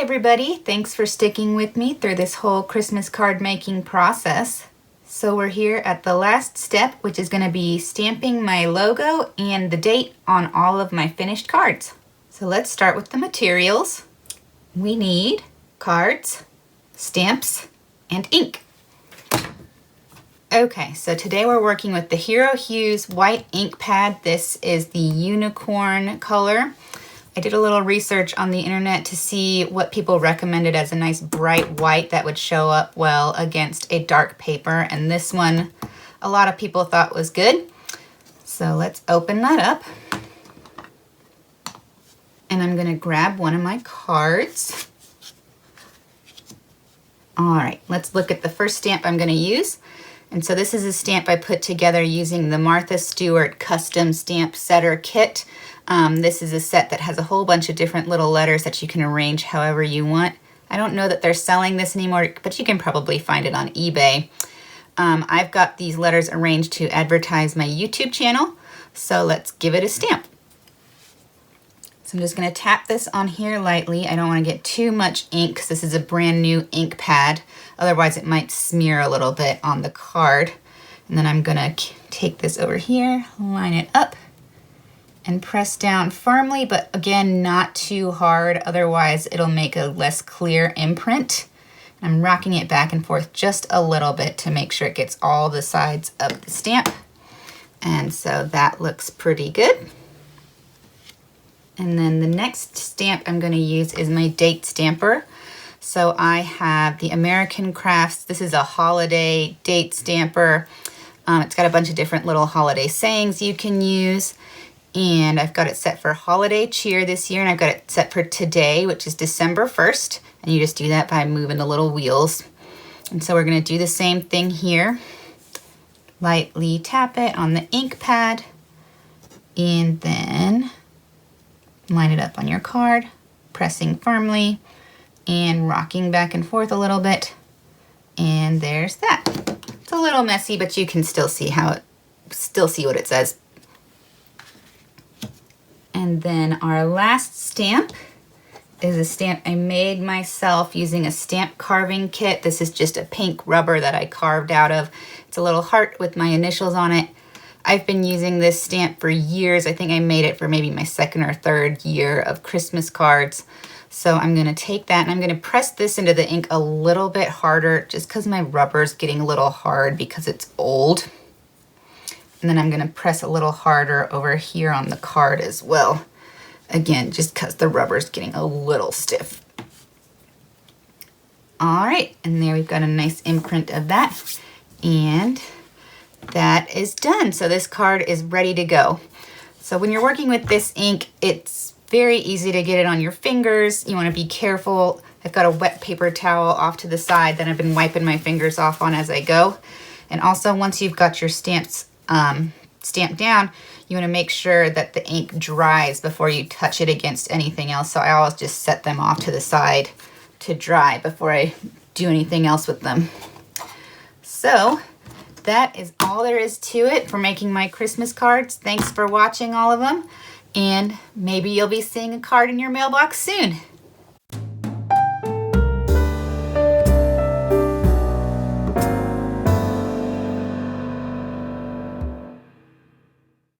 everybody, thanks for sticking with me through this whole Christmas card making process. So we're here at the last step, which is going to be stamping my logo and the date on all of my finished cards. So let's start with the materials. We need cards, stamps, and ink. Okay, so today we're working with the Hero Hues white ink pad. This is the unicorn color. I did a little research on the internet to see what people recommended as a nice bright white that would show up well against a dark paper, and this one a lot of people thought was good. So let's open that up. And I'm going to grab one of my cards. All right, let's look at the first stamp I'm going to use. And so this is a stamp I put together using the Martha Stewart Custom Stamp Setter Kit. This is a set that has a whole bunch of different little letters that you can arrange however you want. I don't know that they're selling this anymore, but you can probably find it on eBay. I've got these letters arranged to advertise my YouTube channel, so let's give it a stamp. So I'm just going to tap this on here lightly. I don't want to get too much ink because this is a brand new ink pad. Otherwise it might smear a little bit on the card. And then I'm going to take this over here, line it up, and press down firmly, but again, not too hard, otherwise it'll make a less clear imprint. I'm rocking it back and forth just a little bit to make sure it gets all the sides of the stamp. And so that looks pretty good. And then the next stamp I'm going to use is my date stamper. So I have the American Crafts. This is a holiday date stamper. It's got a bunch of different little holiday sayings you can use. And I've got it set for holiday cheer this year, and I've got it set for today, which is December 1st. And you just do that by moving the little wheels. And so we're going to do the same thing here. Lightly tap it on the ink pad, and then line it up on your card, pressing firmly and rocking back and forth a little bit. And there's that. It's a little messy, but you can still see what it says. And then our last stamp is a stamp I made myself using a stamp carving kit. This is just a pink rubber that I carved out of. It's a little heart with my initials on it. I've been using this stamp for years. I think I made it for maybe my second or third year of Christmas cards. So I'm going to take that and I'm going to press this into the ink a little bit harder just because my rubber's getting a little hard because it's old. And then I'm going to press a little harder over here on the card as well. Again, just because the rubber's getting a little stiff. All right, and there we've got a nice imprint of that. And that is done. So this card is ready to go. So when you're working with this ink, it's very easy to get it on your fingers. You want to be careful. I've got a wet paper towel off to the side that I've been wiping my fingers off on as I go. And also once you've got your stamps stamped down, you want to make sure that the ink dries before you touch it against anything else. So I always just set them off to the side to dry before I do anything else with them. So that is all there is to it for making my Christmas cards. Thanks for watching all of them, and maybe you'll be seeing a card in your mailbox soon.